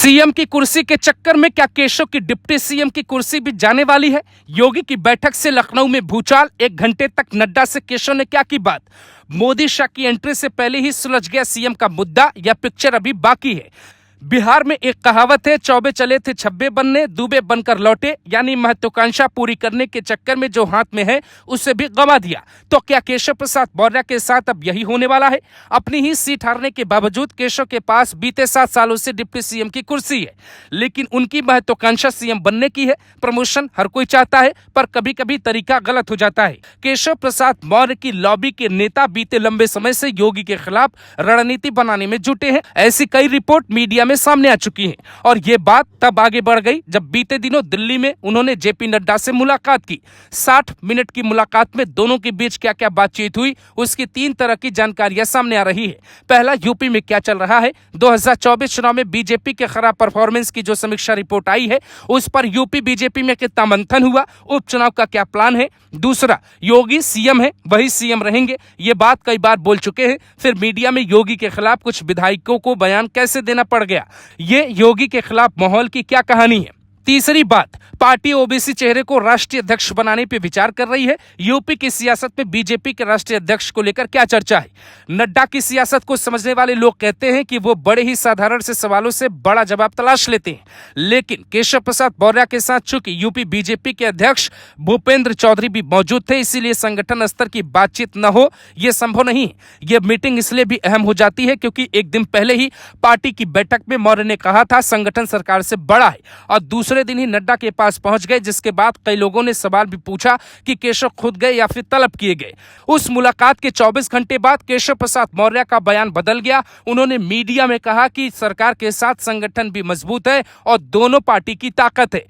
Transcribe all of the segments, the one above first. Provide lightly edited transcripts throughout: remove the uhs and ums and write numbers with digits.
CM की कुर्सी के चक्कर में क्या केशव की डिप्टी सीएम की कुर्सी भी जाने वाली है? योगी की बैठक से लखनऊ में भूचाल, 1 घंटे तक नड्डा से केशव ने क्या की बात? मोदी शाह की एंट्री से पहले ही सुलझ गया सीएम का मुद्दा या पिक्चर अभी बाकी है? बिहार में एक कहावत है, चौबे चले थे छब्बे बनने, दूबे बनकर लौटे। यानी महत्वाकांक्षा पूरी करने के चक्कर में जो हाथ में है उसे भी गंवा दिया। तो क्या केशव प्रसाद मौर्य के साथ अब यही होने वाला है? अपनी ही सीट हारने के बावजूद केशव के पास बीते 7 सालों से डिप्टी सीएम की कुर्सी है, लेकिन उनकी महत्वाकांक्षा सीएम बनने की है। प्रमोशन हर कोई चाहता है, पर कभी कभी तरीका गलत हो जाता है। केशव प्रसाद मौर्य की लॉबी के नेता बीते लंबे समय से योगी के खिलाफ रणनीति बनाने में जुटे हैं। ऐसी कई रिपोर्ट मीडिया में सामने आ चुकी हैं और ये बात तब आगे बढ़ गई जब बीते दिनों दिल्ली में उन्होंने जेपी नड्डा से मुलाकात की। 60 मिनट की मुलाकात में दोनों के बीच क्या क्या बातचीत हुई, उसकी 3 तरह की जानकारियां सामने आ रही है। पहला, यूपी में क्या चल रहा है। 2024 चुनाव में बीजेपी के खराब परफॉर्मेंस की जो समीक्षा रिपोर्ट आई है, उस पर यूपी बीजेपी में कितना मंथन हुआ, उपचुनाव का क्या प्लान है। दूसरा, योगी सीएम है, वही सीएम रहेंगे, ये बात कई बार बोल चुके हैं। फिर मीडिया में योगी के खिलाफ कुछ विधायकों को बयान कैसे देना पड़ गया, ये योगी के खिलाफ माहौल की क्या कहानी है। तीसरी बात, पार्टी ओबीसी चेहरे को राष्ट्रीय अध्यक्ष बनाने पर विचार कर रही है। यूपी की सियासत में बीजेपी के राष्ट्रीय अध्यक्ष को लेकर क्या चर्चा है। नड्डा की सियासत को समझने वाले लोग कहते हैं कि वो बड़े ही साधारण से सवालों से बड़ा जवाब तलाश लेते हैं, लेकिन केशव प्रसाद मौर्य के साथ चूंकि यूपी बीजेपी के अध्यक्ष भूपेंद्र चौधरी भी मौजूद थे, इसीलिए संगठन स्तर की बातचीत न हो ये संभव नहीं है। ये मीटिंग इसलिए भी अहम हो जाती है क्योंकि एक दिन पहले ही पार्टी की बैठक में मौर्य ने कहा था संगठन सरकार से बड़ा है, और दूसरे दिन ही नड्डा के पास पहुंच गए, जिसके बाद कई लोगों ने सवाल भी पूछा कि केशव खुद गए या फिर तलब किए गए। उस मुलाकात के 24 घंटे बाद केशव प्रसाद मौर्य का बयान बदल गया। उन्होंने मीडिया में कहा कि सरकार के साथ संगठन भी मजबूत है और दोनों पार्टी की ताकत है।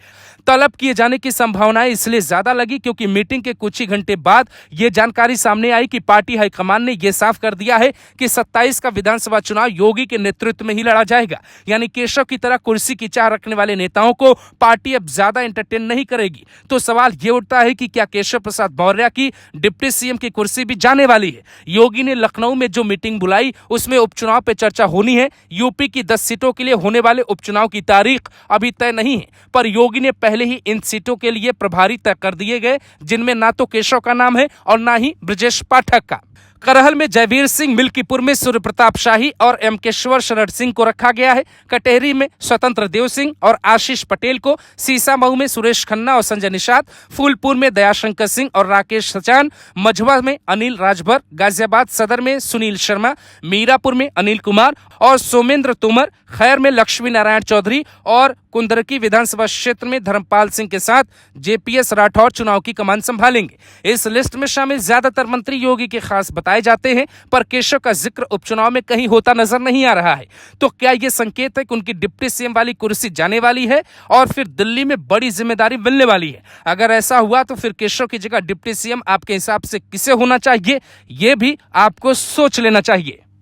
तलब किए जाने की संभावनाएं इसलिए ज्यादा लगी क्योंकि मीटिंग के कुछ ही घंटे बाद यह जानकारी सामने आई कि पार्टी हाईकमान ने यह साफ कर दिया है कि 27 का विधानसभा चुनाव योगी के नेतृत्व में ही लड़ा जाएगा। यानी केशव की तरह कुर्सी की चाह रखने वाले नेताओं को पार्टी अब ज्यादा एंटरटेन नहीं करेगी। तो सवाल ये उठता है कि क्या केशव प्रसाद मौर्य की डिप्टी सीएम की कुर्सी भी जाने वाली है। योगी ने लखनऊ में जो मीटिंग बुलाई उसमें उपचुनाव पर चर्चा होनी है। यूपी की 10 सीटों के लिए होने वाले उपचुनाव की तारीख अभी तय नहीं है, पर योगी ने पहले ही इन सीटों के लिए प्रभारी तय कर दिए गए, जिनमें ना तो केशव का नाम है और ना ही ब्रजेश पाठक का। करहल में जयवीर सिंह, मिल्कीपुर में सूर्य प्रताप शाही और एमकेश्वर शरण सिंह को रखा गया है। कटेहरी में स्वतंत्र देव सिंह और आशीष पटेल को, सीसामऊ में सुरेश खन्ना और संजय निषाद, फूलपुर में दयाशंकर सिंह और राकेश सचान, मझवा में अनिल राजभर, गाजियाबाद सदर में सुनील शर्मा, मीरापुर में अनिल कुमार और सोमेंद्र तोमर, खैर में लक्ष्मी नारायण चौधरी और कुंदरकी विधानसभा क्षेत्र में धर्मपाल सिंह के साथ जेपीएस राठौर चुनाव की कमान संभालेंगे। इस लिस्ट में शामिल ज्यादातर मंत्री योगी के खास बताए जाते हैं, पर केशव का जिक्र उपचुनाव में कहीं होता नजर नहीं आ रहा है। तो क्या यह संकेत है कि उनकी डिप्टी सीएम वाली कुर्सी जाने वाली है और फिर दिल्ली में बड़ी जिम्मेदारी मिलने वाली है? अगर ऐसा हुआ तो फिर केशव की जगह डिप्टी सीएम आपके हिसाब से किसे होना चाहिए, ये भी आपको सोच लेना चाहिए।